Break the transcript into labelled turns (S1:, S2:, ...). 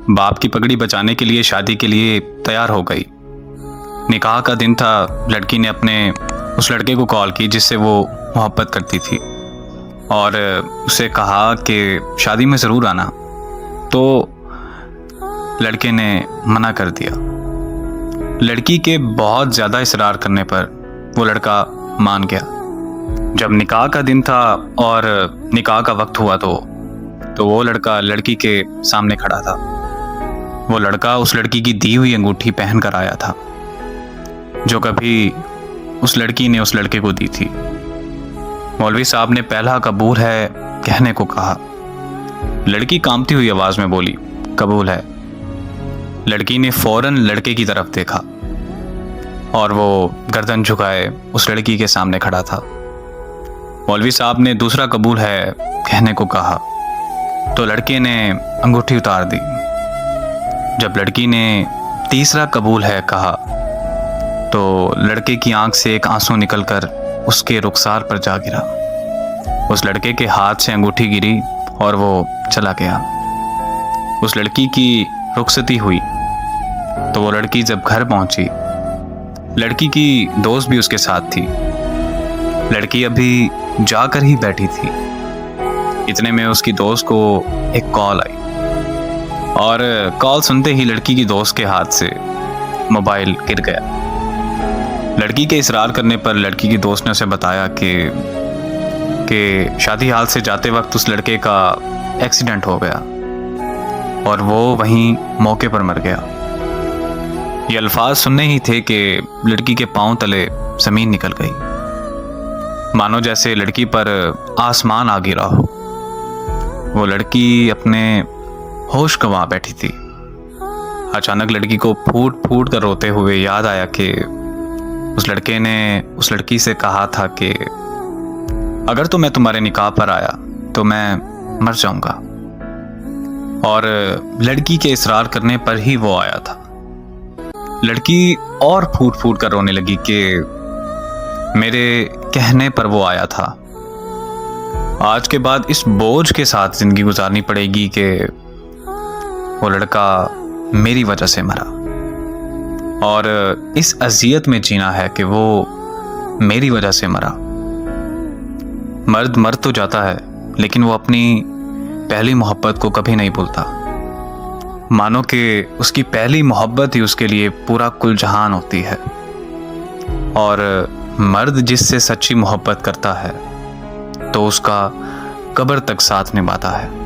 S1: बाप की पगड़ी बचाने के लिए शादी के लिए तैयार हो गई। निकाह का दिन था। लड़की ने अपने उस लड़के को कॉल की जिससे वो मोहब्बत करती थी और उसे कहा कि शादी में ज़रूर आना। तो लड़के ने मना कर दिया। लड़की के बहुत ज़्यादा इसरार करने पर वो लड़का मान गया। जब निकाह का दिन था और निकाह का वक्त हुआ तो वो लड़का लड़की के सामने खड़ा था। वो लड़का उस लड़की की दी हुई अंगूठी पहन कर आया था जो कभी उस लड़की ने उस लड़के को दी थी। मौलवी साहब ने पहला कबूल है कहने को कहा। लड़की कांपती हुई आवाज में बोली, कबूल है। लड़की ने फौरन लड़के की तरफ देखा और वो गर्दन झुकाए उस लड़की के सामने खड़ा था। मौलवी साहब ने दूसरा कबूल है कहने को कहा तो लड़के ने अंगूठी उतार दी। जब लड़की ने तीसरा कबूल है कहा तो लड़के की आंख से एक आंसू निकलकर उसके रुखसार पर जा गिरा। उस लड़के के हाथ से अंगूठी गिरी और वो चला गया। उस लड़की की रुखसती हुई तो वो लड़की जब घर पहुंची, लड़की की दोस्त भी उसके साथ थी। लड़की अभी जाकर ही बैठी थी। इतने में उसकी दोस्त को एक कॉल आई और कॉल सुनते ही लड़की की दोस्त के हाथ से मोबाइल गिर गया। लड़की के इसरार करने पर लड़की की दोस्त ने उसे बताया कि शादी हाल से जाते वक्त उस लड़के का एक्सीडेंट हो गया और वो वहीं मौके पर मर गया। ये अल्फाज सुनने ही थे कि लड़की के पांव तले जमीन निकल गई, मानो जैसे लड़की पर आसमान आ गिरा हो। वो लड़की अपने होश गंवा बैठी थी। अचानक लड़की को फूट फूट कर रोते हुए याद आया कि उस लड़के ने उस लड़की से कहा था कि अगर तो मैं तुम्हारे निकाह पर आया तो मैं मर जाऊंगा, और लड़की के इसरार करने पर ही वो आया था। लड़की और फूट फूट कर रोने लगी कि मेरे कहने पर वो आया था। आज के बाद इस बोझ के साथ जिंदगी गुजारनी पड़ेगी कि वो लड़का मेरी वजह से मरा, और इस अजियत में जीना है कि वो मेरी वजह से मरा। मर्द मर तो जाता है लेकिन वो अपनी पहली मोहब्बत को कभी नहीं भूलता। मानो कि उसकी पहली मोहब्बत ही उसके लिए पूरा कुल जहान होती है, और मर्द जिससे सच्ची मोहब्बत करता है तो उसका कब्र तक साथ निभाता है।